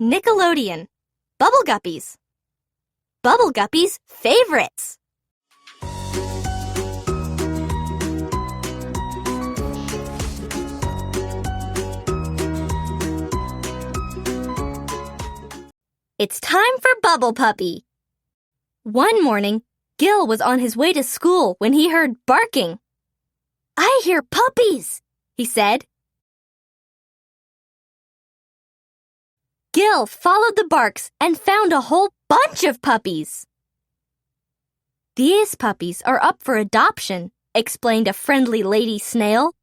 Nickelodeon. Bubble Guppies. Bubble Guppies' favorites. It's time for Bubble Puppy. One morning, Gil was on his way to school when he heard barking. "I hear puppies," he said. Gil followed the barks and found a whole bunch of puppies. "These puppies are up for adoption," explained a friendly lady snail.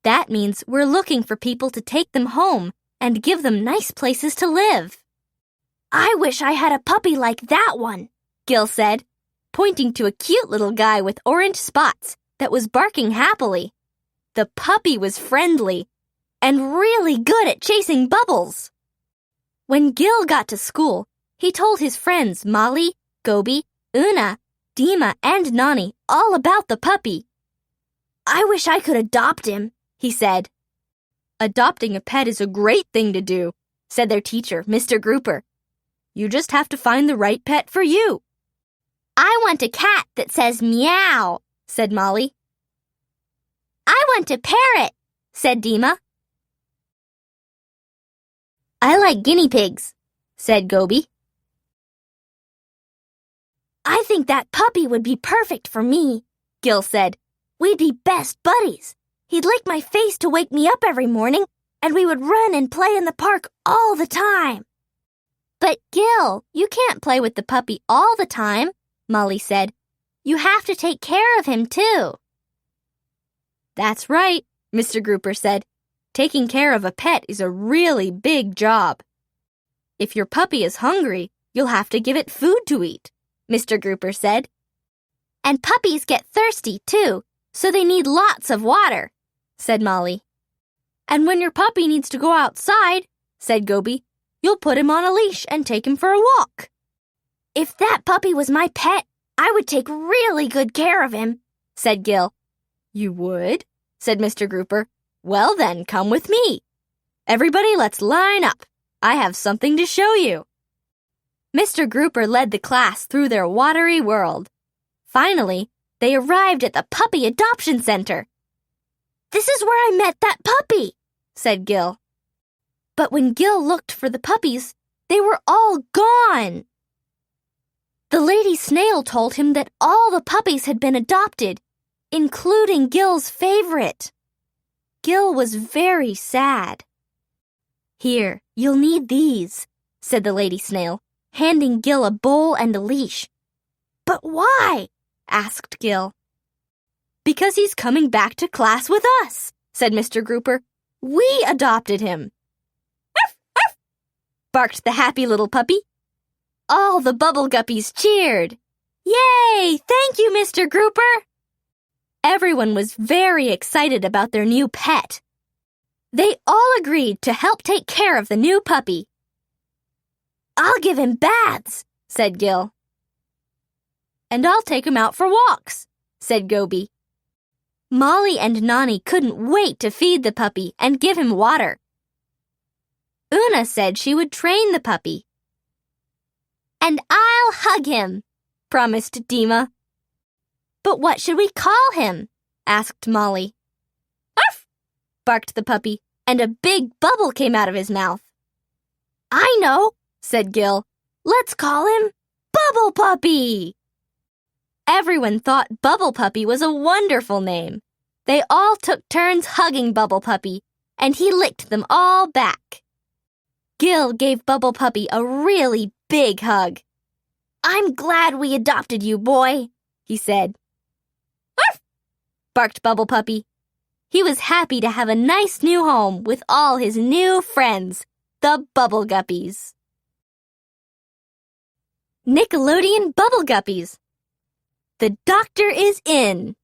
"That means we're looking for people to take them home and give them nice places to live." "I wish I had a puppy like that one," Gil said, pointing to a cute little guy with orange spots that was barking happily. The puppy was friendly and really good at chasing bubbles. When Gil got to school, he told his friends Molly, Gobi, Una, Dima, and Nani all about the puppy. "I wish I could adopt him," he said. "Adopting a pet is a great thing to do," said their teacher, Mr. Grouper. "You just have to find the right pet for you." "I want a cat that says meow," said Molly. "I want a parrot," said Dima. "I like guinea pigs," said Gobi. "I think that puppy would be perfect for me," Gil said. "We'd be best buddies. He'd lick my face to wake me up every morning, and we would run and play in the park all the time." "But Gil, you can't play with the puppy all the time," Molly said. "You have to take care of him, too." "That's right," Mr. Grouper said. "Taking care of a pet is a really big job. If your puppy is hungry, you'll have to give it food to eat," Mr. Grouper said. "And puppies get thirsty, too, so they need lots of water," said Molly. "And when your puppy needs to go outside," said Gobi, "you'll put him on a leash and take him for a walk." "If that puppy was my pet, I would take really good care of him," said Gil. "You would?" said Mr. Grouper. "Well then, come with me. Everybody, let's line up. I have something to show you." Mr. Grouper led the class through their watery world. Finally, they arrived at the Puppy Adoption Center. "This is where I met that puppy," said Gil. But when Gil looked for the puppies, they were all gone. The lady snail told him that all the puppies had been adopted, including Gil's favorite. Gil was very sad. "Here, you'll need these," said the lady snail, handing Gil a bowl and a leash. "But why?" asked Gil. "Because he's coming back to class with us," said Mr. Grouper. "We adopted him." "Arf, arf," barked the happy little puppy. All the Bubble Guppies cheered. "Yay! Thank you, Mr. Grouper!" Everyone was very excited about their new pet. They all agreed to help take care of the new puppy. "I'll give him baths," said Gil. "And I'll take him out for walks," said Gobi. Molly and Nani couldn't wait to feed the puppy and give him water. Una said she would train the puppy. "And I'll hug him," promised Dima. "But what should we call him?" asked Molly. "Arf!" barked the puppy, and a big bubble came out of his mouth. "I know," said Gil. "Let's call him Bubble Puppy." Everyone thought Bubble Puppy was a wonderful name. They all took turns hugging Bubble Puppy, and he licked them all back. Gil gave Bubble Puppy a really big hug. "I'm glad we adopted you, boy," he said. "Arf!" barked Bubble Puppy. He was happy to have a nice new home with all his new friends, the Bubble Guppies. Nickelodeon Bubble Guppies. The doctor is in.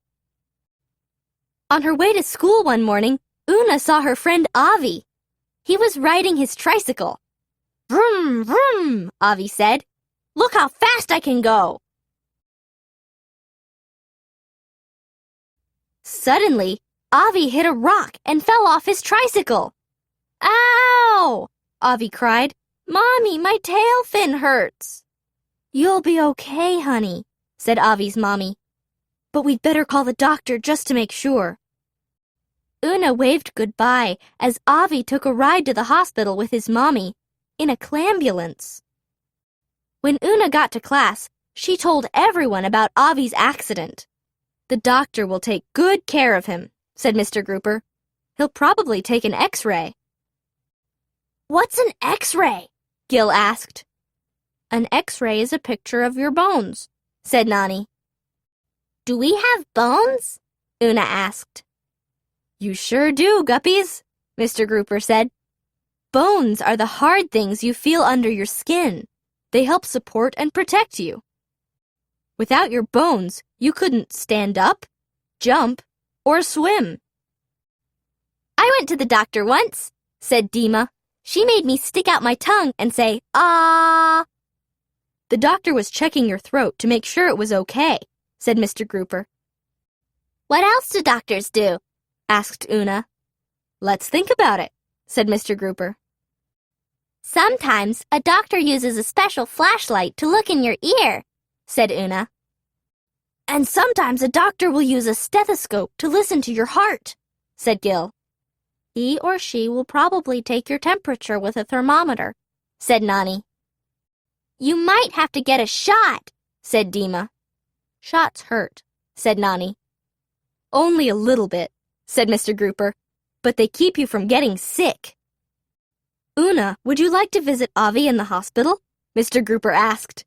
On her way to school one morning, Una saw her friend Avi. He was riding his tricycle. "Vroom, vroom," Avi said. "Look how fast I can go." Suddenly, Avi hit a rock and fell off his tricycle. "Ow!" Avi cried. Mommy, my tail fin hurts. You'll be okay, honey, said Avi's mommy. But we'd better call the doctor just to make sure. Una waved goodbye as Avi took a ride to the hospital with his mommy in a clambulance. When Una got to class, she told everyone about Avi's accident. The doctor will take good care of him, said Mr. Grouper. He'll probably take an X-ray. What's an X-ray? Gil asked. An X-ray is a picture of your bones, said Nani. Do we have bones? Una asked. You sure do, Guppies, Mr. Grouper said. Bones are the hard things you feel under your skin. They help support and protect you. Without your bones, you couldn't stand up, jump, or swim. I went to the doctor once, said Dima. She made me stick out my tongue and say, ah. The doctor was checking your throat to make sure it was okay, said Mr. Grouper. What else do doctors do? Asked Una. Let's think about it, said Mr. Grouper. Sometimes a doctor uses a special flashlight to look in your ear, said Una. And sometimes a doctor will use a stethoscope to listen to your heart, said Gil. He or she will probably take your temperature with a thermometer, said Nani. You might have to get a shot, said Dima. Shots hurt, said Nani. Only a little bit, said Mr. Grouper, but they keep you from getting sick. Una, would you like to visit Avi in the hospital? Mr. Grouper asked.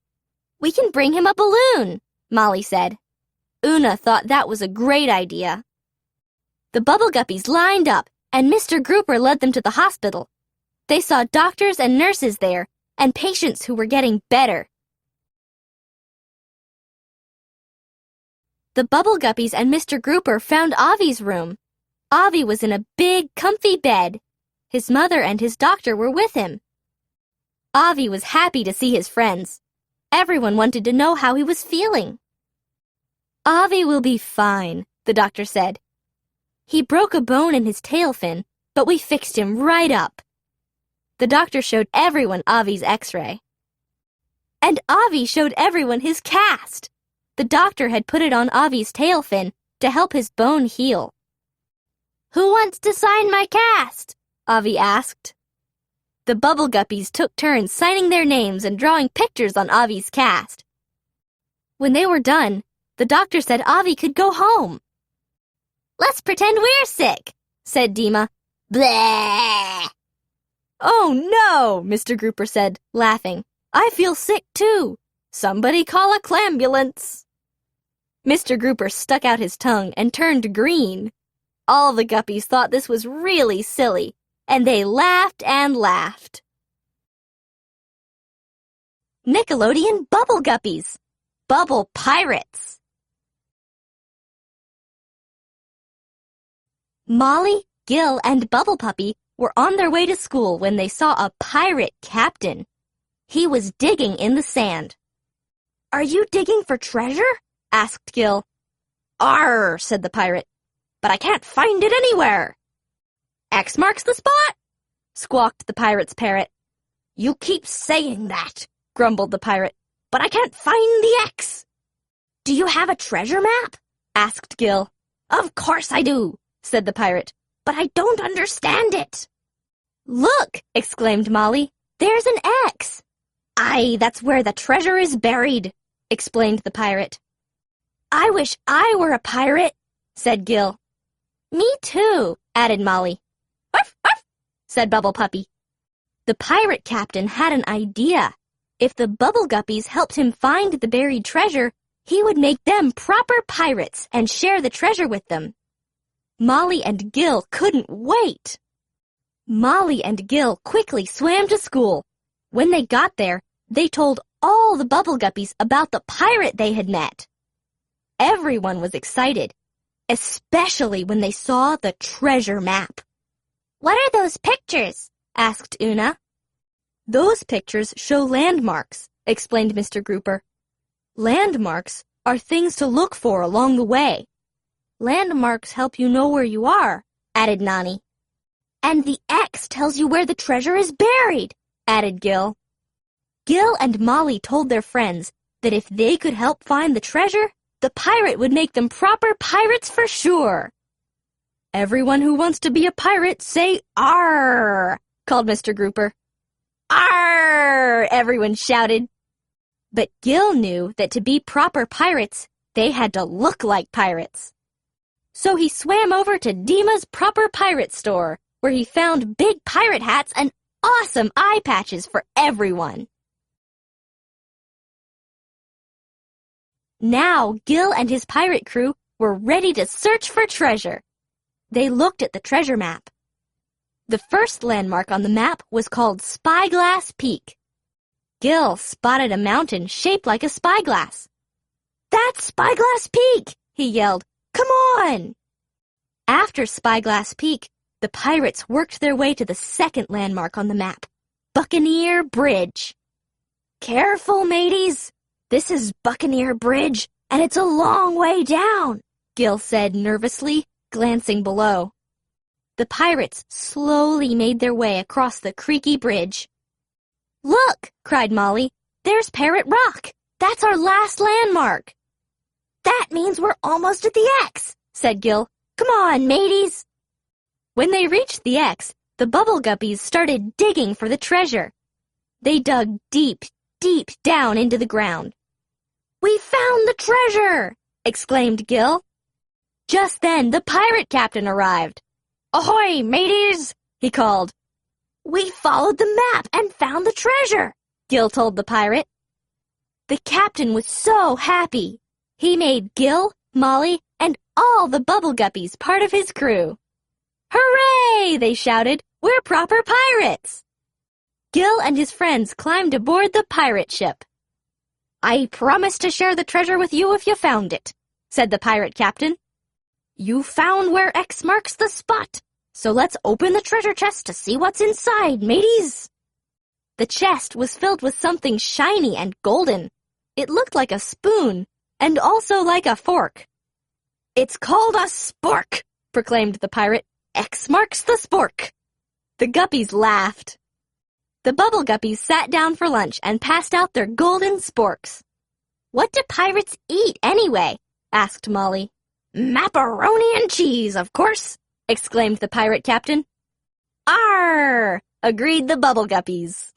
We can bring him a balloon, Molly said. Una thought that was a great idea. The Bubble Guppies lined up, and Mr. Grouper led them to the hospital. They saw doctors and nurses there, and patients who were getting better. The Bubble Guppies and Mr. Grouper found Avi's room. Avi was in a big, comfy bed. His mother and his doctor were with him. Avi was happy to see his friends. Everyone wanted to know how he was feeling. Avi will be fine, the doctor said. He broke a bone in his tail fin, but we fixed him right up. The doctor showed everyone Avi's X-ray. And Avi showed everyone his cast. The doctor had put it on Avi's tail fin to help his bone heal. Who wants to sign my cast? Avi asked. The Bubble Guppies took turns signing their names and drawing pictures on Avi's cast. When they were done, the doctor said Avi could go home. Let's pretend we're sick, said Dima. Bleh! Oh no, Mr. Grouper said, laughing. I feel sick too. Somebody call a clambulance. Mr. Grouper stuck out his tongue and turned green. All the Guppies thought this was really silly, and they laughed and laughed. Nickelodeon Bubble Guppies, Bubble Pirates. Molly, Gil, and Bubble Puppy were on their way to school when they saw a pirate captain. He was digging in the sand. Are you digging for treasure? Asked Gil. Arr, said the pirate, but I can't find it anywhere. X marks the spot, squawked the pirate's parrot. You keep saying that, grumbled the pirate, but I can't find the X. Do you have a treasure map? Asked Gil. Of course I do, said the pirate, but I don't understand it. Look, exclaimed Molly, there's an X. Aye, that's where the treasure is buried, explained the pirate. I wish I were a pirate, said Gil. Me too, added Molly. Arf, arf, said Bubble Puppy. The pirate captain had an idea. If the Bubble Guppies helped him find the buried treasure, he would make them proper pirates and share the treasure with them. Molly and Gil couldn't wait. Molly and Gil quickly swam to school. When they got there, they told all the Bubble Guppies about the pirate they had met. Everyone was excited, especially when they saw the treasure map. What are those pictures? Asked Una. Those pictures show landmarks, explained Mr. Grouper. Landmarks are things to look for along the way. Landmarks help you know where you are, added Nani. And the X tells you where the treasure is buried, added Gil. Gil and Molly told their friends that if they could help find the treasure, the pirate would make them proper pirates for sure. "Everyone who wants to be a pirate, say "Arr!" called Mr. Grouper. "Arr!" everyone shouted. But Gil knew that to be proper pirates, they had to look like pirates. So he swam over to Dima's Proper Pirate Store, where he found big pirate hats and awesome eye patches for everyone. Now Gil and his pirate crew were ready to search for treasure. They looked at the treasure map. The first landmark on the map was called Spyglass Peak. Gil spotted a mountain shaped like a spyglass. "That's Spyglass Peak!" he yelled. "Come on!" After Spyglass Peak, the pirates worked their way to the second landmark on the map, Buccaneer Bridge. "Careful, mateys! This is Buccaneer Bridge, and it's a long way down," Gil said nervously, glancing below. The pirates slowly made their way across the creaky bridge. "Look!" cried Molly. "There's Parrot Rock! That's our last landmark!" "That means we're almost at the X," said Gil. "Come on, mateys!" When they reached the X, the Bubble Guppies started digging for the treasure. They dug deep, deep down into the ground. "We found the treasure!" exclaimed Gil. Just then, the pirate captain arrived. "Ahoy, mateys!" he called. "We followed the map and found the treasure," Gil told the pirate. The captain was so happy. He made Gil, Molly, and all the Bubble Guppies part of his crew. "Hooray!" they shouted. "We're proper pirates!" Gil and his friends climbed aboard the pirate ship. "I promise to share the treasure with you if you found it," said the pirate captain. "You found where X marks the spot, so let's open the treasure chest to see what's inside, mateys." The chest was filled with something shiny and golden. It looked like a spoon, and also like a fork. "It's called a spork," proclaimed the pirate. "X marks the spork." The Guppies laughed. The Bubble Guppies sat down for lunch and passed out their golden sporks. "What do pirates eat, anyway?" asked Molly. "Macaroni and cheese, of course," exclaimed the pirate captain. "Arr!" agreed the Bubble Guppies.